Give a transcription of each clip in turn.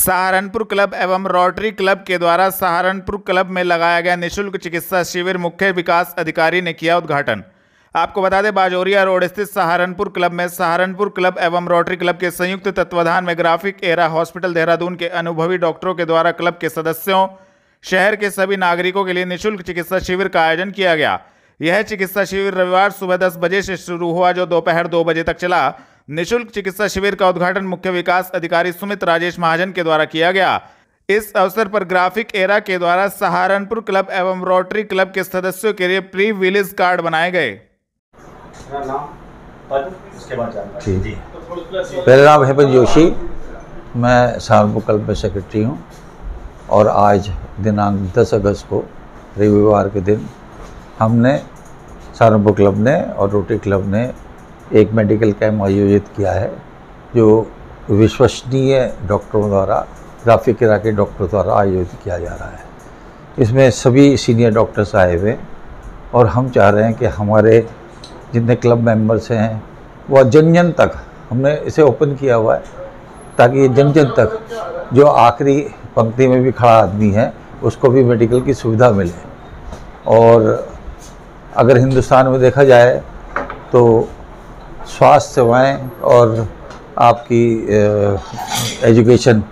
Saharanpur club एवं rotary club के द्वारा सहारनपुर क्लब में लगाया गया निःशुल्क चिकित्सा शिविर मुख्य विकास अधिकारी ने किया उद्घाटन। आपको बता दें, बाजोरिया रोड स्थित सहारनपुर क्लब में सहारनपुर क्लब एवं रोटरी क्लब के संयुक्त तत्वाधान में ग्राफिक एरा हॉस्पिटल देहरादून के अनुभवी डॉक्टरों के द्वारा क्लब के सदस्यों, शहर के सभी नागरिकों के लिए निःशुल्क चिकित्सा शिविर का आयोजन किया गया। यह चिकित्सा शिविर रविवार सुबह 10 बजे से शुरू हुआ, जो दोपहर 2 बजे तक चला। निःशुल्क चिकित्सा शिविर का उद्घाटन मुख्य विकास अधिकारी सुमित राजेश महाजन के द्वारा किया गया। इस अवसर पर ग्राफिक एरा के द्वारा सहारनपुर क्लब एवं रोटरी क्लब के सदस्यों के लिए प्री विलेज कार्ड बनाए गए। मेरा नाम हेमंत जोशी, मैं सहारनपुर क्लब में सेक्रेटरी हूँ और आज दिनांक 10 अगस्त को रविवार के दिन हमने सहारनपुर क्लब ने और रोटरी क्लब ने एक मेडिकल कैंप आयोजित किया है, जो विश्वसनीय डॉक्टरों द्वारा, ग्राफिक एरा के डॉक्टर द्वारा आयोजित किया जा रहा है। इसमें सभी सीनियर डॉक्टर्स आए हुए और हम चाह रहे हैं कि हमारे जितने क्लब मेंबर्स हैं वह जन जन तक, हमने इसे ओपन किया हुआ है ताकि जन जन तक, जो आखिरी पंक्ति में भी खड़ा आदमी है उसको भी मेडिकल की सुविधा मिले। और अगर हिंदुस्तान में देखा जाए तो स्वास्थ्य सेवाएं और आपकी एजुकेशन,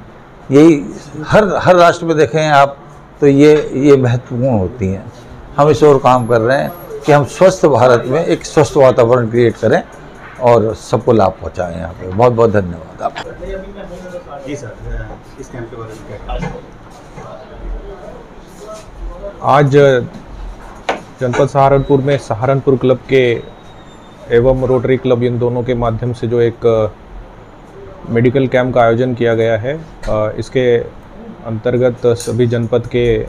यही हर राष्ट्र में देखें आप तो ये महत्वपूर्ण होती हैं। हम इस ओर काम कर रहे हैं कि हम स्वस्थ भारत में एक स्वस्थ वातावरण क्रिएट करें और सबको लाभ पहुंचाएं। यहाँ पे बहुत बहुत धन्यवाद आपका। जी सर, इस कैंप के बारे में क्या? आज जनपद सहारनपुर में सहारनपुर क्लब के एवं रोटरी क्लब, इन दोनों के माध्यम से जो एक मेडिकल कैंप का आयोजन किया गया है, इसके अंतर्गत सभी जनपद के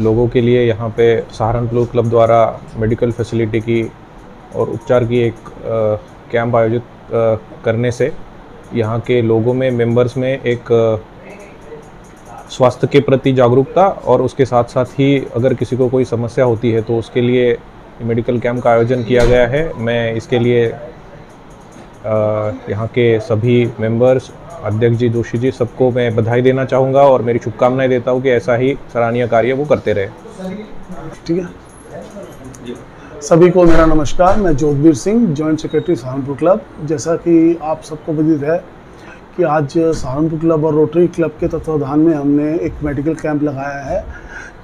लोगों के लिए यहाँ पे सहारनपुर क्लब द्वारा मेडिकल फैसिलिटी की और उपचार की एक कैंप आयोजित करने से यहाँ के लोगों में, मेंबर्स में एक स्वास्थ्य के प्रति जागरूकता और उसके साथ साथ ही अगर किसी को कोई समस्या होती है तो उसके लिए मेडिकल कैंप का आयोजन किया गया है। मैं इसके लिए यहाँ के सभी मेंबर्स, अध्यक्ष जी, जोशी जी, सबको मैं बधाई देना चाहूँगा और मेरी शुभकामनाएं देता हूँ कि ऐसा ही सराहनीय कार्य वो करते रहे। ठीक है, सभी को मेरा नमस्कार। मैं Jodhveer Singh, joint secretary Saharanpur club. जैसा कि आप सबको विदित है कि आज सहारनपुर क्लब और रोटरी क्लब के तत्वाधान में हमने एक मेडिकल कैंप लगाया है,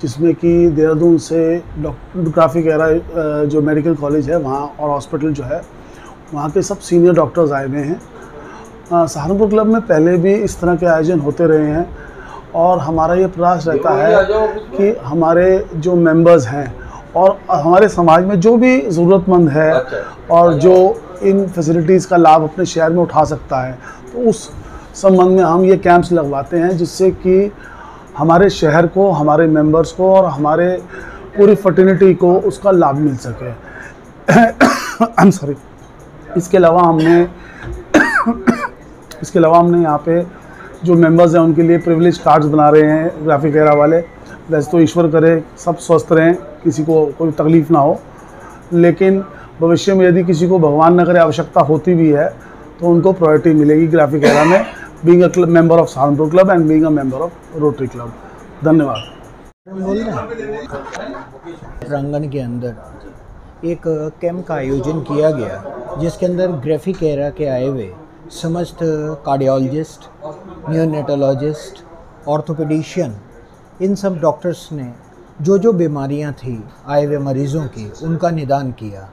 जिसमें कि देहरादून से ग्राफिक एरा जो मेडिकल कॉलेज है वहाँ और हॉस्पिटल जो है वहाँ के सब सीनियर डॉक्टर्स आए हुए हैं। सहारनपुर क्लब में पहले भी इस तरह के आयोजन होते रहे हैं और हमारा ये प्रयास रहता है कि हमारे जो मेंबर्स हैं और हमारे समाज में जो भी ज़रूरतमंद है और जो इन फैसिलिटीज़ का लाभ अपने शहर में उठा सकता है, तो उस संबंध में हम ये कैंप्स लगवाते हैं, जिससे कि हमारे शहर को, हमारे मेंबर्स को और हमारे पूरी फर्टिनिटी को उसका लाभ मिल सके। I am sorry. इसके अलावा हमने यहाँ पे जो मेंबर्स हैं उनके लिए प्रिविलेज कार्ड्स बना रहे हैं ग्राफिक एरा वाले। वैसे तो ईश्वर करे सब स्वस्थ रहें, किसी को कोई तकलीफ ना हो, लेकिन भविष्य में यदि किसी को भगवान न करे आवश्यकता होती भी है तो उनको प्रायोरिटी मिलेगी ग्राफिक एरा में, being a member of Saharanpur club and being a member of rotary club. धन्यवाद। प्रांगण के अंदर एक कैंप का आयोजन किया गया, जिसके अंदर ग्राफिक एरा के आए हुए समस्त कार्डियोलॉजिस्ट, नियोनेटोलॉजिस्ट, ऑर्थोपेडिशियन, इन सब डॉक्टर्स ने जो बीमारियां थी आए हुए मरीज़ों की, उनका निदान किया।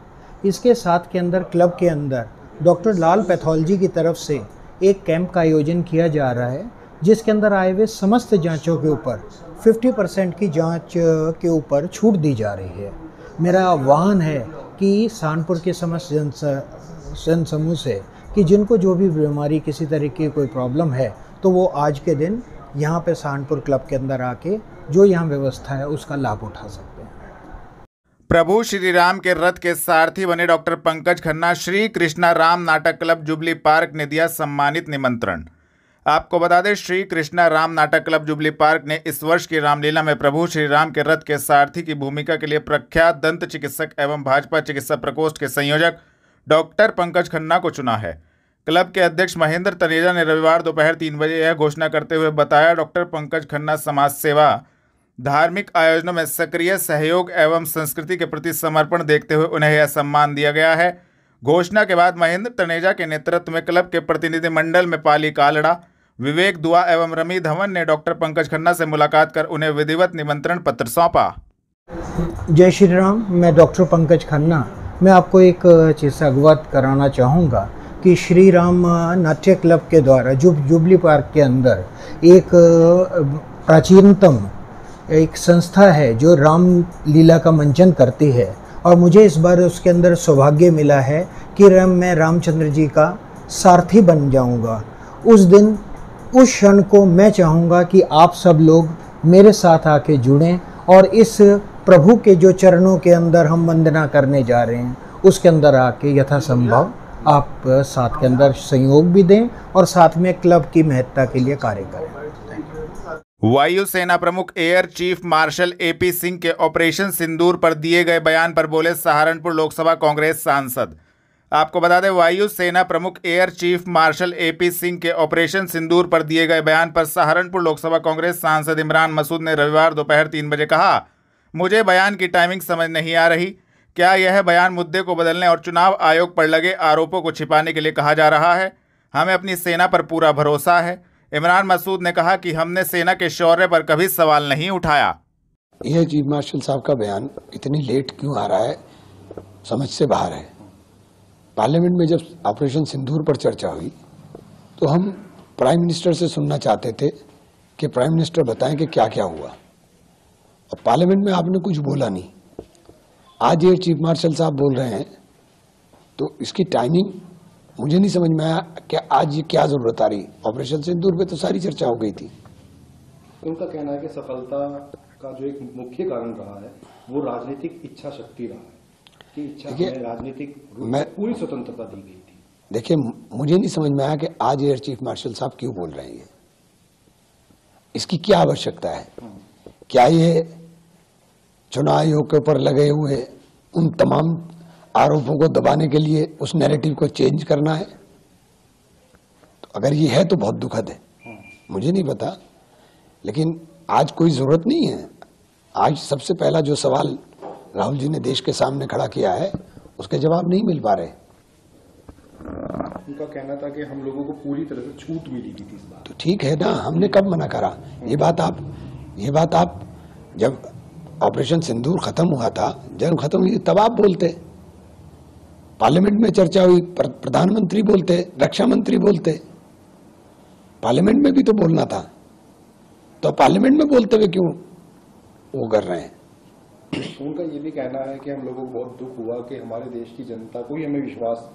इसके साथ के अंदर क्लब के अंदर डॉक्टर लाल पैथोलॉजी की तरफ से एक कैंप का आयोजन किया जा रहा है, जिसके अंदर आए हुए समस्त जांचों के ऊपर 50% की जांच के ऊपर छूट दी जा रही है। मेरा आह्वान है कि सहारनपुर के समस्त जन समूह से कि जिनको जो भी बीमारी, किसी तरीके की कोई प्रॉब्लम है, तो वो आज के दिन यहाँ पे सहारनपुर क्लब के अंदर आके जो यहाँ व्यवस्था है उसका लाभ उठा सकते हैं। प्रभु श्री राम के रथ के सारथी बने डॉक्टर पंकज खन्ना श्री कृष्णा राम नाटक क्लब जुबली पार्क ने दिया सम्मानित निमंत्रण। आपको बता दें, श्री कृष्णा राम नाटक क्लब जुबली पार्क ने इस वर्ष की रामलीला में प्रभु श्री राम के रथ के सारथी की भूमिका के लिए प्रख्यात दंत चिकित्सक एवं भाजपा चिकित्सा प्रकोष्ठ के संयोजक डॉक्टर पंकज खन्ना को चुना है। क्लब के अध्यक्ष महेंद्र तनेजा ने रविवार दोपहर 3 बजे यह घोषणा करते हुए बताया, डॉक्टर पंकज खन्ना समाज सेवा, धार्मिक आयोजनों में सक्रिय सहयोग एवं संस्कृति के प्रति समर्पण देखते हुए उन्हें यह सम्मान दिया गया है। घोषणा के बाद महेंद्र तनेजा के नेतृत्व में क्लब के प्रतिनिधिमंडल में पाली कालड़ा, विवेक दुआ एवं रमी धवन ने डॉक्टर पंकज खन्ना से मुलाकात कर उन्हें विधिवत निमंत्रण पत्र सौंपा। जय श्री राम। मैं डॉक्टर पंकज खन्ना। मैं आपको एक चीज़ से अवगत कराना चाहूँगा कि श्री राम नाट्य क्लब के द्वारा जुबली पार्क के अंदर एक प्राचीनतम एक संस्था है जो राम लीला का मंचन करती है, और मुझे इस बार उसके अंदर सौभाग्य मिला है कि मैं रामचंद्र जी का सारथी बन जाऊंगा। उस दिन उस क्षण को मैं चाहूँगा कि आप सब लोग मेरे साथ आके जुड़ें और इस प्रभु के जो चरणों के अंदर हम वंदना करने जा रहे हैं उसके अंदर आके यथासंभव आप साथ के अंदर सहयोग भी दें और साथ में क्लब की महत्ता के लिए कार्य करें। वायुसेना प्रमुख air chief marshal AP Singh के ऑपरेशन सिंदूर पर दिए गए बयान पर बोले सहारनपुर लोकसभा कांग्रेस सांसद। आपको बता दें, वायुसेना प्रमुख air chief marshal AP Singh के ऑपरेशन सिंदूर पर दिए गए बयान पर सहारनपुर लोकसभा कांग्रेस सांसद इमरान मसूद ने रविवार दोपहर 3 बजे कहा, मुझे बयान की टाइमिंग समझ नहीं आ रही। क्या यह बयान मुद्दे को बदलने और चुनाव आयोग पर लगे आरोपों को छिपाने के लिए कहा जा रहा है? हमें अपनी सेना पर पूरा भरोसा है। इमरान मसूद ने कहा कि हमने सेना के शौर्य पर कभी सवाल नहीं उठाया। यह चीफ मार्शल साहब का बयान इतनी लेट क्यों आ रहा है, समझ से बाहर है। पार्लियामेंट में जब ऑपरेशन सिंदूर पर चर्चा हुई तो हम प्राइम मिनिस्टर से सुनना चाहते थे कि प्राइम मिनिस्टर बताएं कि क्या क्या हुआ, और पार्लियामेंट में आपने कुछ बोला नहीं। आज ये चीफ मार्शल साहब बोल रहे हैं तो इसकी टाइमिंग मुझे नहीं समझ में आया कि आज ये क्या जरूरत आ रही। ऑपरेशन सिंदूर पे तो सारी चर्चा हो गई थी। उनका कहना है कि सफलता का जो एक मुख्य कारण रहा है वो राजनीतिक इच्छा शक्ति रहा है कि इच्छा में राजनीतिक पूरी स्वतंत्रता दी गई थी। देखिए, मुझे नहीं समझ में आया कि आज एयर चीफ मार्शल साहब क्यों बोल रहे हैं, इसकी क्या आवश्यकता है। क्या ये चुनाव आयोग के ऊपर लगे हुए उन तमाम आरोपों को दबाने के लिए उस नैरेटिव को चेंज करना है? तो अगर ये है तो बहुत दुखद है, मुझे नहीं पता, लेकिन आज कोई जरूरत नहीं है। आज सबसे पहला जो सवाल राहुल जी ने देश के सामने खड़ा किया है उसके जवाब नहीं मिल पा रहे। उनका कहना था कि हम लोगों को पूरी तरह से छूट मिली थी इस बार। तो ठीक है ना, हमने कब मना करा? ये बात आप जब ऑपरेशन सिंदूर खत्म हुआ था, जब खत्म हुई तब आप बोलते, पार्लियामेंट में चर्चा हुई, प्रधानमंत्री बोलते, रक्षा मंत्री बोलते, पार्लियामेंट में भी तो बोलना था। तो पार्लियामेंट में बोलते हुए क्यों वो कर रहे हैं? उनका ये भी कहना है कि हम लोगों को बहुत दुख हुआ कि हमारे देश की जनता को हमें विश्वास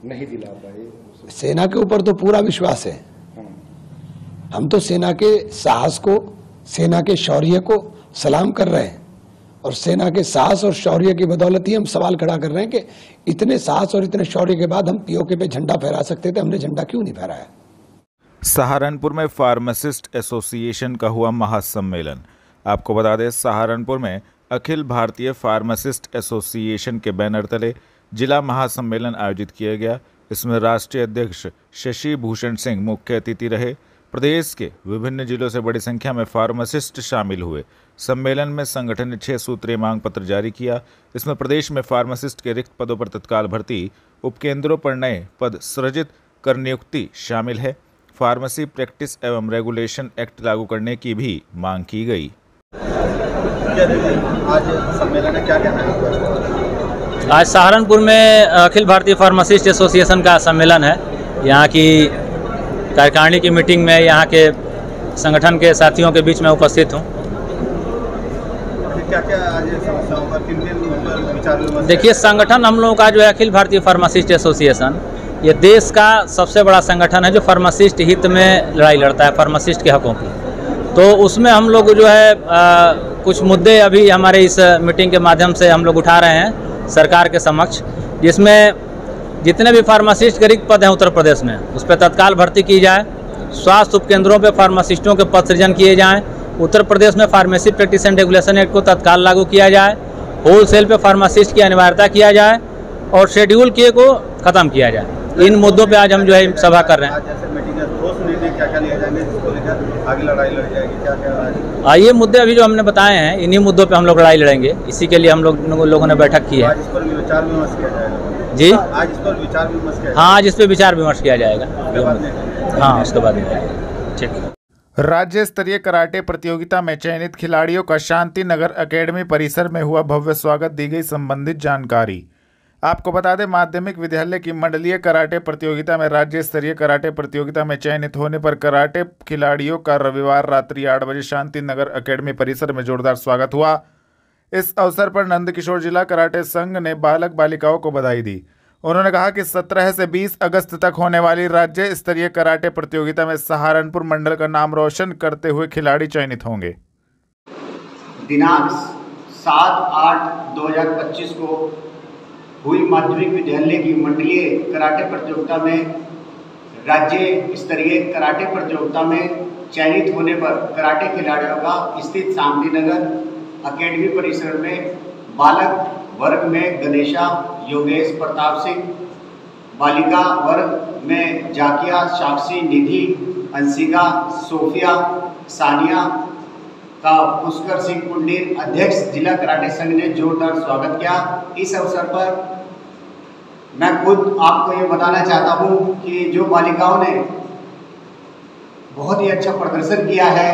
नहीं दिला पाए। सेना के ऊपर तो पूरा विश्वास है। हम तो सेना के साहस को, सेना के शौर्य को सलाम कर रहे हैं, और सेना के साहस और शौर्य की बदौलत ही हम सवाल खड़ा कर रहे हैं कि इतने साहस और इतने शौर्य के बाद हम POK पे झंडा फहरा सकते थे, हमने झंडा क्यों नहीं फहराया। सहारनपुर में फार्मासिस्ट एसोसिएशन का हुआ महासम्मेलन। आपको बता दें, सहारनपुर में अखिल भारतीय फार्मासिस्ट एसोसिएशन के बैनर तले जिला महासम्मेलन आयोजित किया गया। इसमें राष्ट्रीय अध्यक्ष शशि भूषण सिंह मुख्य अतिथि रहे। प्रदेश के विभिन्न जिलों से बड़ी संख्या में फार्मासिस्ट शामिल हुए। सम्मेलन में संगठन ने 6 सूत्रीय मांग पत्र जारी किया। इसमें प्रदेश में फार्मासिस्ट के रिक्त पदों पर तत्काल भर्ती, उपकेंद्रों पर नए पद सृजित कर नियुक्ति शामिल है। फार्मेसी प्रैक्टिस एवं रेगुलेशन एक्ट लागू करने की भी मांग की गई। आज सम्मेलन में क्या कहना है? आज सहारनपुर में अखिल भारतीय फार्मासिस्ट एसोसिएशन का सम्मेलन है। यहाँ की कार्यकारिणी की मीटिंग में यहाँ के संगठन के साथियों के बीच में उपस्थित हूँ। क्या आज समस्याओं पर किन पर विचार विमर्श? देखिए, संगठन हम लोगों का जो है अखिल भारतीय फार्मासिस्ट एसोसिएशन, ये देश का सबसे बड़ा संगठन है जो फार्मासिस्ट हित में लड़ाई लड़ता है, फार्मासिस्ट के हकों की। तो उसमें हम लोग जो है कुछ मुद्दे अभी हमारे इस मीटिंग के माध्यम से हम लोग उठा रहे हैं सरकार के समक्ष, जिसमें जितने भी फार्मासिस्ट के रिक्त पद हैं उत्तर प्रदेश में उस पर तत्काल भर्ती की जाए। स्वास्थ्य उपकेंद्रों पर फार्मासिस्टों के पद सृजन किए जाएँ। उत्तर प्रदेश में pharmacy practice and regulation act को तत्काल लागू किया जाए। होलसेल पे फार्मासिस्ट की अनिवार्यता किया जाए और शेड्यूल के को ख़त्म किया जाए। इन मुद्दों पे आज हम जो है सभा कर रहे हैं। ये मुद्दे अभी जो हमने बताए हैं, इन्हीं मुद्दों पे हम लोग लड़ाई लड़ेंगे। इसी के लिए हम लोगों ने बैठक की है। आज इस पर विचार विमर्श किया जाएगा जी। आज इस पर विचार विमर्श किया हाँ, आज इस पर विचार विमर्श किया जाएगा। हाँ, उसके बाद ठीक। राज्य स्तरीय कराटे प्रतियोगिता में चयनित खिलाड़ियों का शांति नगर एकेडमी परिसर में हुआ भव्य स्वागत, दी गई संबंधित जानकारी। आपको बता दें, माध्यमिक विद्यालय की मंडलीय कराटे प्रतियोगिता में राज्य स्तरीय कराटे प्रतियोगिता में चयनित होने पर कराटे खिलाड़ियों का रविवार रात्रि 8 बजे शांति नगर एकेडमी परिसर में जोरदार स्वागत हुआ। इस अवसर पर नंदकिशोर जिला कराटे संघ ने बालक बालिकाओं को बधाई दी। उन्होंने कहा कि 17 से 20 अगस्त तक होने वाली राज्य स्तरीय कराटे प्रतियोगिता में सहारनपुर मंडल का नाम रोशन करते हुए खिलाड़ी चयनित होंगे। दिनांक 7/8/2025 को हुई माध्यमिक विद्यालय की मंडलीय कराटे प्रतियोगिता में राज्य स्तरीय कराटे प्रतियोगिता में चयनित होने पर कराटे खिलाड़ियों का स्थित शांति नगर एकेडमी परिसर में बालक वर्ग में गणेशा योगेश प्रताप सिंह, बालिका वर्ग में जाकिया साक्षी निधि अंशिका सोफिया सानिया का पुष्कर सिंह कुंडीर अध्यक्ष जिला कराटे संघ ने जोरदार स्वागत किया। इस अवसर पर मैं खुद आपको ये बताना चाहता हूँ कि जो बालिकाओं ने बहुत ही अच्छा प्रदर्शन किया है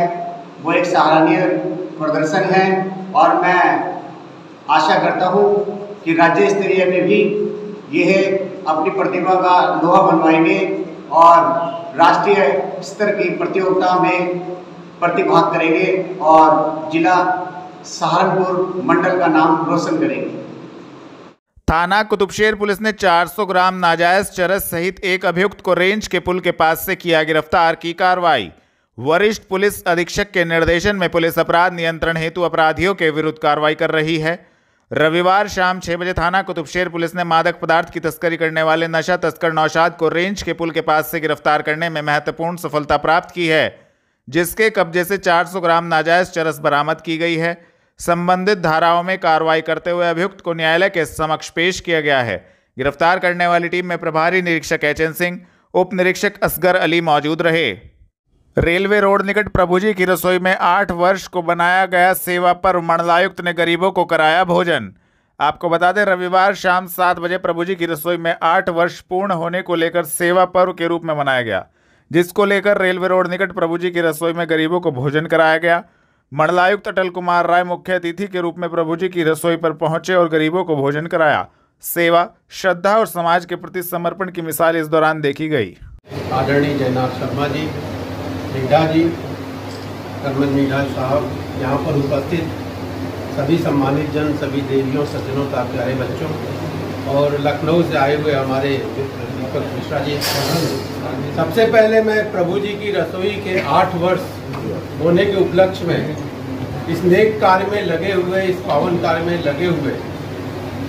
वो एक सराहनीय प्रदर्शन है और मैं आशा करता हूँ कि राज्य स्तरीय में भी यह अपनी प्रतिभा का लोहा बनवाएंगे और राष्ट्रीय स्तर की प्रतियोगिता में प्रतिभाग करेंगे और जिला सहारनपुर मंडल का नाम रोशन करेंगे। थाना कुतुबशेर पुलिस ने 400 ग्राम नाजायज चरस सहित एक अभियुक्त को रेंज के पुल के पास से किया गिरफ्तार, की कार्रवाई। वरिष्ठ पुलिस अधीक्षक के निर्देशन में पुलिस अपराध नियंत्रण हेतु अपराधियों के विरुद्ध कार्रवाई कर रही है। रविवार शाम 6 बजे थाना कुतुबशेर पुलिस ने मादक पदार्थ की तस्करी करने वाले नशा तस्कर नौशाद को रेंज के पुल के पास से गिरफ्तार करने में महत्वपूर्ण सफलता प्राप्त की है, जिसके कब्जे से 400 ग्राम नाजायज चरस बरामद की गई है। संबंधित धाराओं में कार्रवाई करते हुए अभियुक्त को न्यायालय के समक्ष पेश किया गया है। गिरफ्तार करने वाली टीम में प्रभारी निरीक्षक एचएन सिंह, उप निरीक्षक असगर अली मौजूद रहे। रेलवे रोड निकट प्रभुजी की रसोई में 8 वर्ष को बनाया गया सेवा पर्व मंडलायुक्त ने गरीबों को कराया भोजन। आपको बता दें, रविवार शाम 7 बजे प्रभुजी की रसोई में 8 वर्ष पूर्ण होने को लेकर सेवा पर्व के रूप में मनाया गया, जिसको लेकर रेलवे रोड निकट प्रभुजी की रसोई में गरीबों को भोजन कराया गया। मंडलायुक्त अटल कुमार राय मुख्य अतिथि के रूप में प्रभुजी की रसोई पर पहुंचे और गरीबों को भोजन कराया। सेवा, श्रद्धा और समाज के प्रति समर्पण की मिसाल इस दौरान देखी गई। आदरणीय जयनाथ शर्मा जी, मीठा जी, कर्मन मीठा साहब, यहाँ पर उपस्थित सभी सम्मानित जन, सभी देवियों सज्जनों का प्यारे बच्चों और लखनऊ से आए हुए हमारे दीपक मिश्रा जी, सबसे पहले मैं प्रभु जी की रसोई के 8 वर्ष होने के उपलक्ष्य में इस नेक कार्य में लगे हुए, इस पावन कार्य में लगे हुए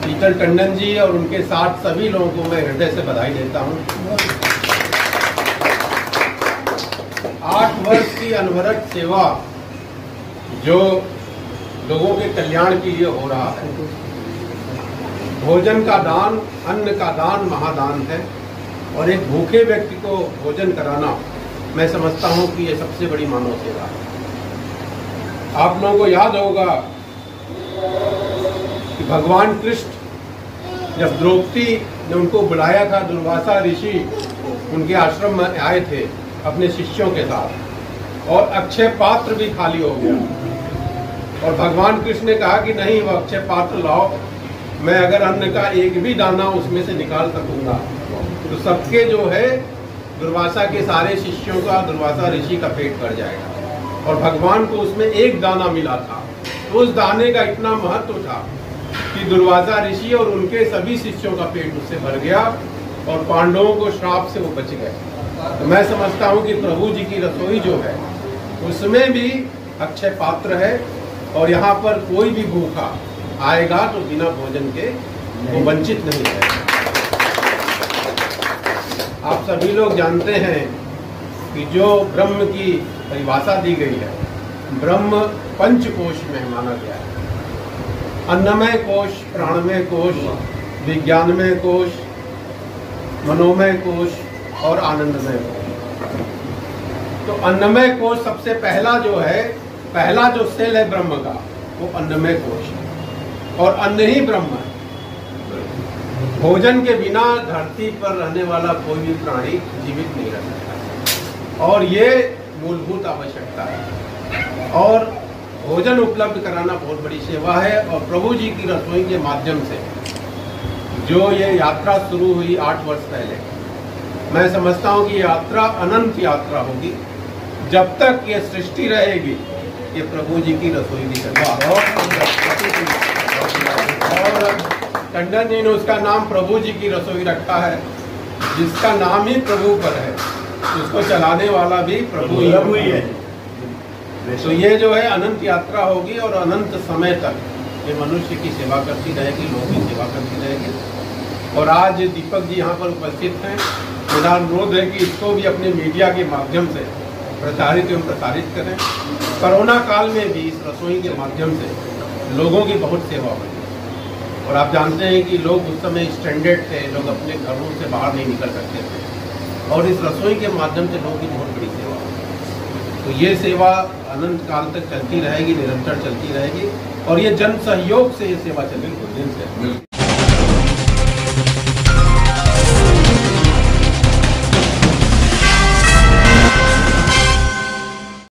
शीतल टंडन जी और उनके साथ सभी लोगों को मैं हृदय से बधाई देता हूँ। 8 वर्ष की अनवरत सेवा जो लोगों के कल्याण के लिए हो रहा है। भोजन का दान, अन्न का दान महादान है और एक भूखे व्यक्ति को भोजन कराना मैं समझता हूं कि ये सबसे बड़ी मानव सेवा है। आप लोगों को याद होगा कि भगवान कृष्ण जब द्रौपदी ने उनको बुलाया था, दुर्वासा ऋषि उनके आश्रम में आए थे अपने शिष्यों के साथ और अक्षय पात्र भी खाली हो गया और भगवान कृष्ण ने कहा कि नहीं, वो अक्षय पात्र लाओ, मैं अगर अन्न का एक भी दाना उसमें से निकाल सकूंगा तो सबके जो है दुर्वासा के सारे शिष्यों का, दुर्वासा ऋषि का पेट भर जाएगा। और भगवान को उसमें एक दाना मिला था, तो उस दाने का इतना महत्व था कि दुर्वासा ऋषि और उनके सभी शिष्यों का पेट उससे भर गया और पांडवों को श्राप से वो बच गए। तो मैं समझता हूँ कि प्रभु जी की रसोई जो है उसमें भी अक्षय पात्र है और यहाँ पर कोई भी भूखा आएगा तो बिना भोजन के वो वंचित नहीं है। आप सभी लोग जानते हैं कि जो ब्रह्म की परिभाषा दी गई है, ब्रह्म पंचकोश में माना गया है। अन्नमय कोश, प्राणमय कोश, विज्ञानमय कोश, मनोमय कोश और आनंदमय कोश। तो अन्नमय कोश सबसे पहला जो सेल है ब्रह्म का, वो अन्नमय कोश है, और अन्न ही ब्रह्म है। भोजन के बिना धरती पर रहने वाला कोई भी प्राणी जीवित नहीं रह सकता, और ये मूलभूत आवश्यकता है। और भोजन उपलब्ध कराना बहुत बड़ी सेवा है, और प्रभु जी की रसोई के माध्यम से जो ये यात्रा शुरू हुई 8 वर्ष पहले, मैं समझता हूँ कि यात्रा अनंत यात्रा होगी। जब तक ये सृष्टि रहेगी, ये प्रभु जी की रसोई की सेवा। और टंडन जी ने उसका नाम प्रभु जी की रसोई रखा है। जिसका नाम ही प्रभु पर है, उसको चलाने वाला भी प्रभु ही है। तो ये जो है अनंत यात्रा होगी, और अनंत समय तक ये मनुष्य की सेवा करती रहेगी, लोगों की सेवा करती रहेगी। और आज दीपक जी यहाँ पर उपस्थित हैं। मेरा अनुरोध है कि इसको भी अपने मीडिया के माध्यम से प्रचारित एवं प्रसारित करें। कोरोना काल में भी इस रसोई के माध्यम से लोगों की बहुत सेवा हुई, और आप जानते हैं कि लोग उस समय स्टैंडर्ड थे, लोग अपने घरों से बाहर नहीं निकल सकते थे, और इस रसोई के माध्यम से लोगों की बहुत बड़ी सेवा हुई। तो ये सेवा अनंत काल तक चलती रहेगी, निरंतर चलती रहेगी, और ये जन सहयोग से ये सेवा चलेगी।